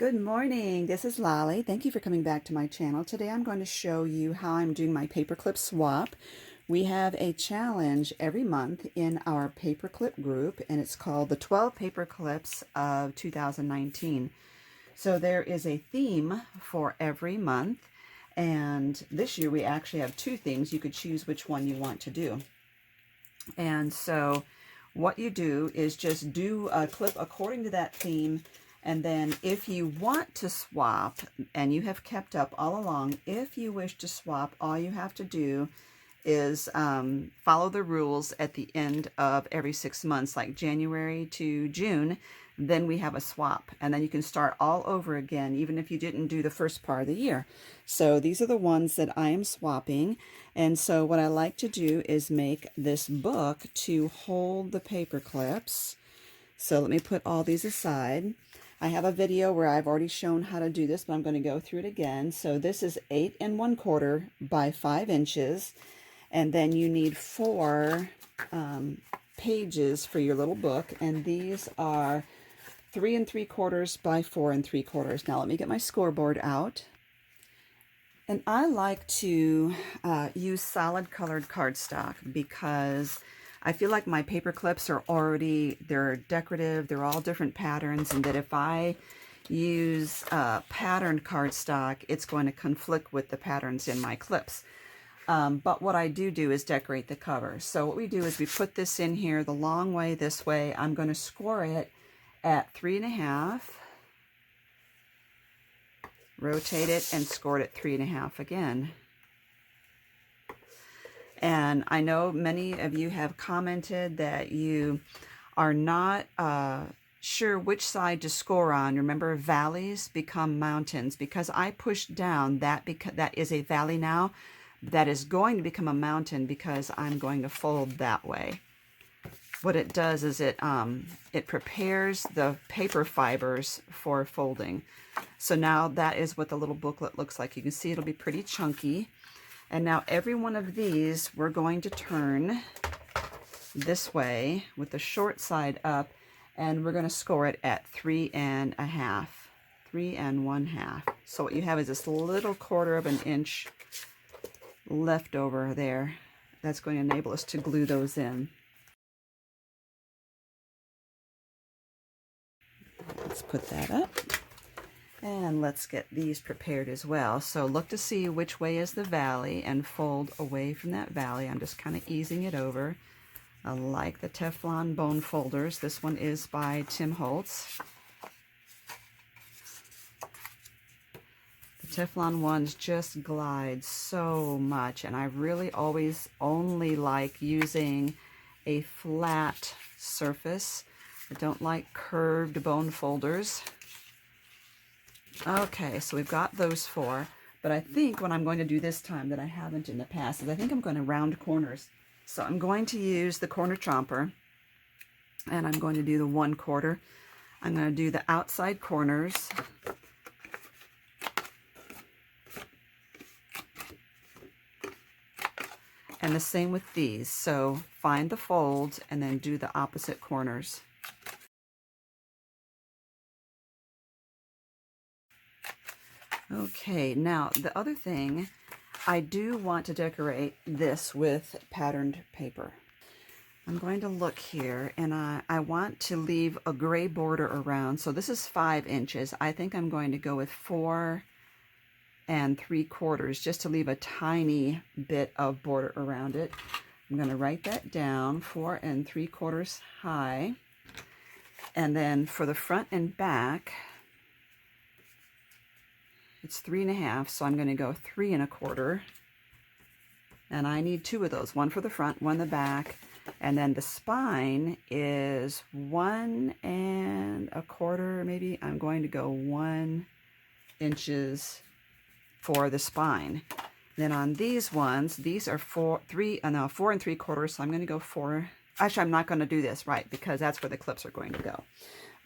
Good morning, this is Lolly. Thank you for coming back to my channel. Today I'm going to show you how I'm doing my paperclip swap. We have a challenge every month in our paperclip group, and it's called the 12 Paperclips of 2019. So there is a theme for every month, and this year we actually have two themes. You could choose which one you want to do. And so what you do is just do a clip according to that theme. And then if you want to swap, and you have kept up all along, if you wish to swap, all you have to do is follow the rules at the end of every 6 months, like January to June. Then we have a swap, and then you can start all over again, even if you didn't do the first part of the year. So these are the ones that I am swapping. And so what I like to do is make this book to hold the paper clips. So let me put all these aside. I have a video where I've already shown how to do this, but I'm going to go through it again. So this is 8 1/4 by 5 inches. And then you need 4 pages for your little book. And these are 3 3/4 by 4 3/4. Now let me get my scoreboard out. And I like to use solid colored cardstock because I feel like my paper clips are already, they're decorative, they're all different patterns, and that if I use patterned cardstock, it's going to conflict with the patterns in my clips. But what I do is decorate the cover. So what we do is we put this in here the long way this way. I'm going to score it at 3 1/2. Rotate it and score it at 3 1/2 again. And I know many of you have commented that you are not sure which side to score on. Remember, valleys become mountains. Because I pushed down, that is a valley now. That is going to become a mountain because I'm going to fold that way. What it does is it prepares the paper fibers for folding. So now that is what the little booklet looks like. You can see it'll be pretty chunky. And now every one of these we're going to turn this way with the short side up, and we're going to score it at 3 1/2. 3 1/2. So what you have is this little 1/4 of an inch left over there. That's going to enable us to glue those in. Let's put that up. And let's get these prepared as well. So look to see which way is the valley and fold away from that valley. I'm just kind of easing it over. I like the Teflon bone folders. This one is by Tim Holtz. The Teflon ones just glide so much, and I really always only like using a flat surface. I don't like curved bone folders. Okay, so we've got those 4, but I think what I'm going to do this time that I haven't in the past is I think I'm going to round corners. So I'm going to use the corner chomper, and I'm going to do the 1/4. I'm going to do the outside corners. And the same with these. So find the folds and then do the opposite corners. Okay, now the other thing, I do want to decorate this with patterned paper. I'm going to look here, and I want to leave a gray border around. So this is 5 inches. I think I'm going to go with 4 3/4 just to leave a tiny bit of border around it. I'm going to write that down, 4 3/4 high. And then for the front and back, it's 3 1/2, so I'm going to go 3 1/4. And I need 2 of those, one for the front, one the back. And then the spine is 1 1/4, maybe. I'm going to go 1 inches for the spine. Then on these ones, these are 4 3/4, so I'm going to go 4. Actually, I'm not going to do this, right, because that's where the clips are going to go.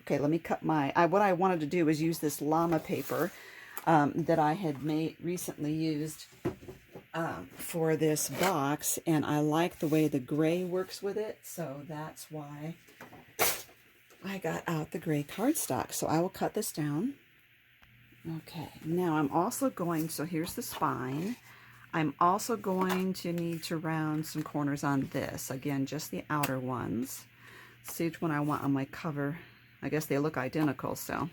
Okay, let me cut my, what I wanted to do was use this llama paper that I had recently used for this box, and I like the way the gray works with it, so that's why I got out the gray cardstock. So I will cut this down. Okay, now I'm also going, so here's the spine. I'm also going to need to round some corners on this. Again, just the outer ones. See which one I want on my cover. I guess they look identical, so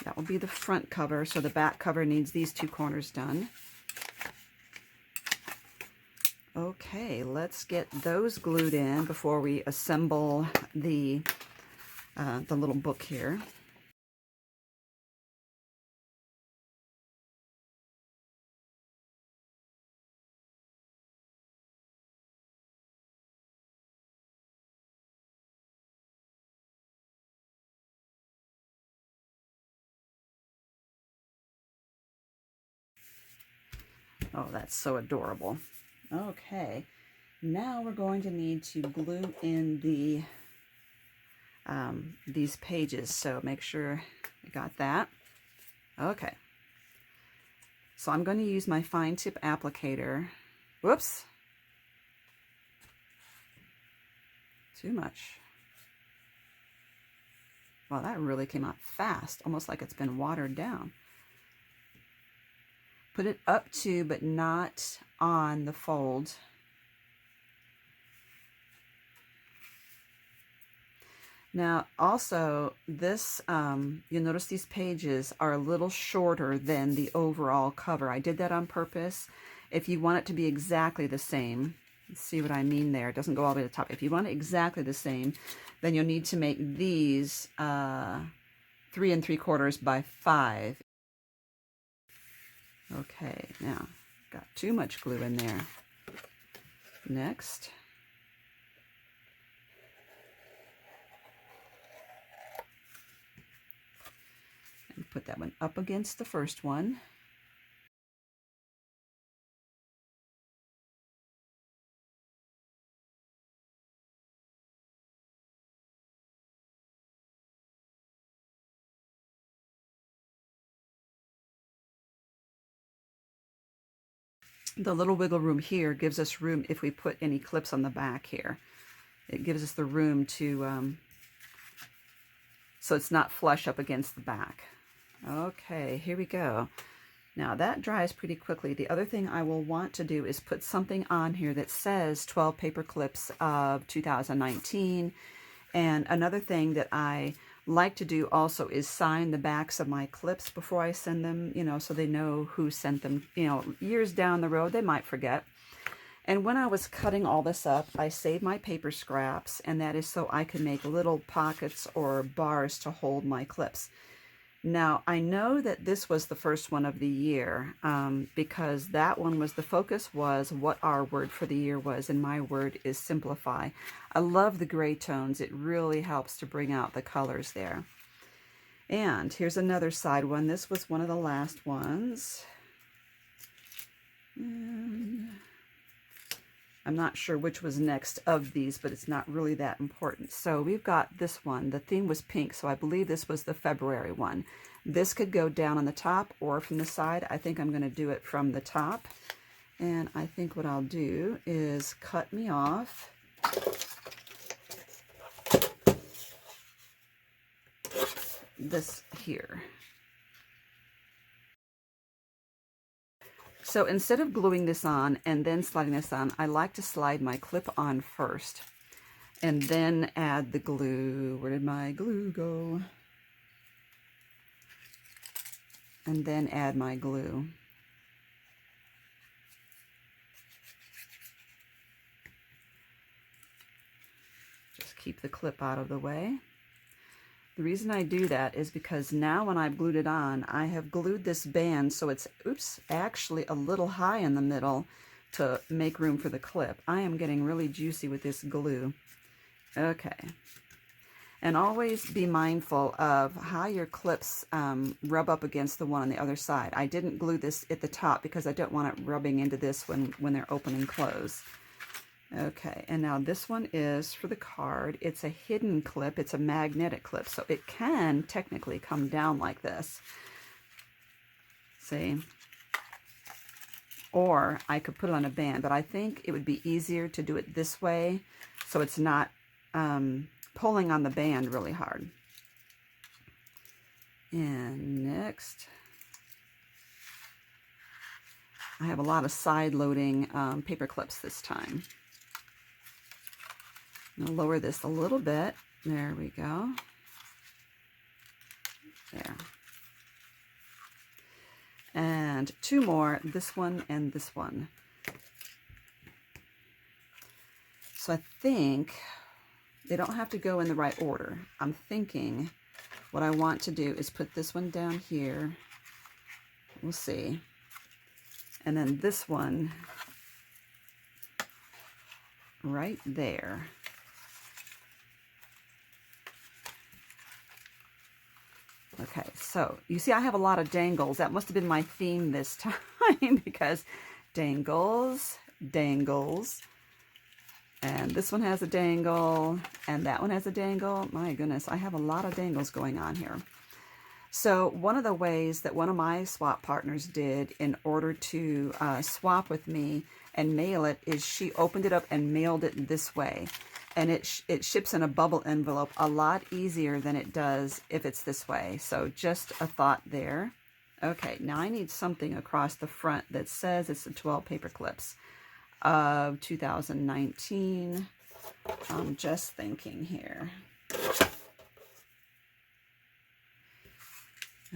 that will be the front cover. So the back cover needs these two corners done. Okay, let's get those glued in before we assemble the little book here. Oh, that's so adorable. Okay, now we're going to need to glue in the these pages, so make sure you got that. Okay, so I'm going to use my fine tip applicator. Whoops, too much. Well, that really came out fast, almost like it's been watered down. Put it up to, but not on the fold. Now, also, this, you'll notice these pages are a little shorter than the overall cover. I did that on purpose. If you want it to be exactly the same, see what I mean there? It doesn't go all the way to the top. If you want it exactly the same, then you'll need to make these 3 3/4 by 5. Okay, now, got too much glue in there. Next. And put that one up against the first one. The little wiggle room here gives us room if we put any clips on the back here. It gives us the room to, so it's not flush up against the back. Okay, here we go. Now that dries pretty quickly. The other thing I will want to do is put something on here that says 12 paper clips of 2019. And another thing that I like to do also is sign the backs of my clips before I send them, you know, so they know who sent them. You know, years down the road, they might forget. And when I was cutting all this up, I saved my paper scraps, and that is so I can make little pockets or bars to hold my clips. Now, I know that this was the first one of the year because that one was, the focus was what our word for the year was, and my word is simplify. I love the gray tones. It really helps to bring out the colors there. And here's another side one. This was one of the last ones. And I'm not sure which was next of these, but it's not really that important. So we've got this one. The theme was pink, so I believe this was the February one. This could go down on the top or from the side. I think I'm going to do it from the top. And I think what I'll do is cut me off this here. So instead of gluing this on and then sliding this on, I like to slide my clip on first and then add the glue. Where did my glue go? And then add my glue. Just keep the clip out of the way. The reason I do that is because now when I've glued it on, I have glued this band so it's, oops, actually a little high in the middle to make room for the clip. I am getting really juicy with this glue. Okay. And always be mindful of how your clips rub up against the one on the other side. I didn't glue this at the top because I don't want it rubbing into this when they're open and close. Okay, and now this one is for the card. It's a hidden clip. It's a magnetic clip, so it can technically come down like this. See? Or I could put it on a band, but I think it would be easier to do it this way so it's not pulling on the band really hard. And next, I have a lot of side-loading paper clips this time. I'll lower this a little bit. There we go. There. And two more, this one and this one. So I think they don't have to go in the right order. I'm thinking what I want to do is put this one down here. We'll see. And then this one right there. Okay, so you see I have a lot of dangles. That must have been my theme this time because dangles, dangles. And this one has a dangle, and that one has a dangle. My goodness, I have a lot of dangles going on here. So one of the ways that one of my swap partners did in order to swap with me and mail it is she opened it up and mailed it this way. And it ships in a bubble envelope a lot easier than it does if it's this way. So just a thought there. Okay, now I need something across the front that says it's the 12 paper clips of 2019. I'm just thinking here.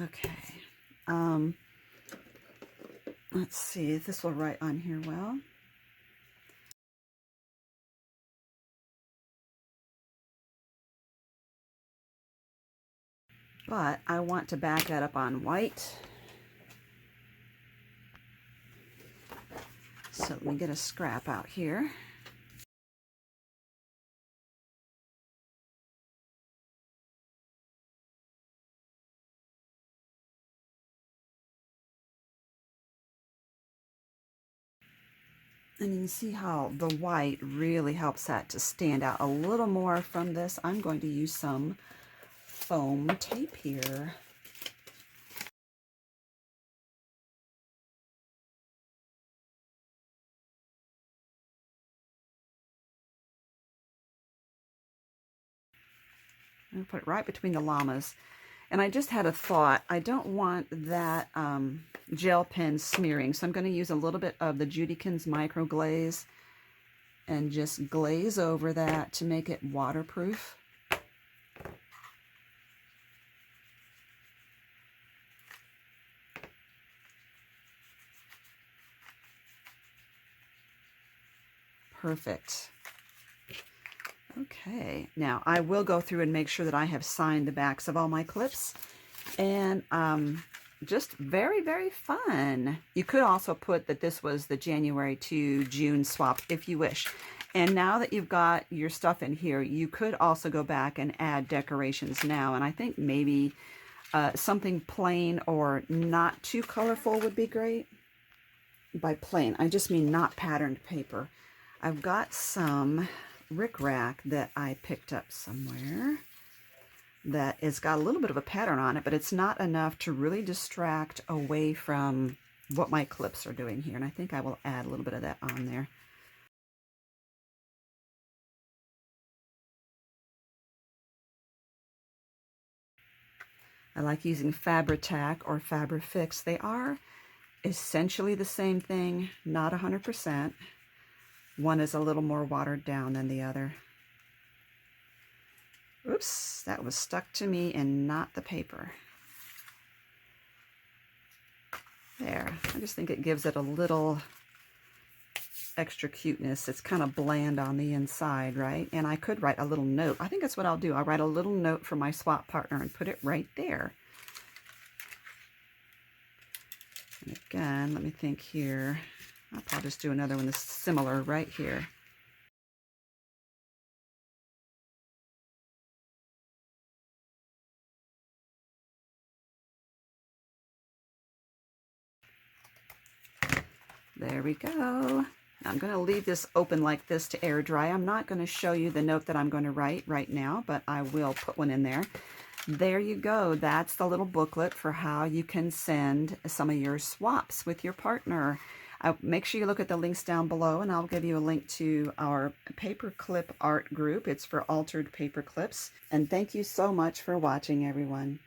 Okay. Let's see if this will write on here well. But I want to back that up on white. So let me get a scrap out here. And you can see how the white really helps that to stand out a little more from this. I'm going to use some foam tape here. I'm going to put it right between the llamas. And I just had a thought. I don't want that gel pen smearing, so I'm going to use a little bit of the Judykins Micro Glaze and just glaze over that to make it waterproof. Perfect. Okay, now I will go through and make sure that I have signed the backs of all my clips. And just very, very fun. You could also put that this was the January to June swap if you wish. And now that you've got your stuff in here, you could also go back and add decorations now. And I think maybe something plain or not too colorful would be great. By plain, I just mean not patterned paper. I've got some rickrack that I picked up somewhere that has got a little bit of a pattern on it, but it's not enough to really distract away from what my clips are doing here. And I think I will add a little bit of that on there. I like using Fabri-Tac or Fabri-Fix. They are essentially the same thing, not 100%. One is a little more watered down than the other. Oops, that was stuck to me and not the paper. There, I just think it gives it a little extra cuteness. It's kind of bland on the inside, right? And I could write a little note. I think that's what I'll do. I'll write a little note for my swap partner and put it right there. And again, let me think here. I'll probably just do another one that's similar right here. There we go. I'm going to leave this open like this to air dry. I'm not going to show you the note that I'm going to write right now, but I will put one in there. There you go. That's the little booklet for how you can send some of your swaps with your partner. Make sure you look at the links down below, and I'll give you a link to our Paperclip art group. It's for altered paper clips. And thank you so much for watching, everyone.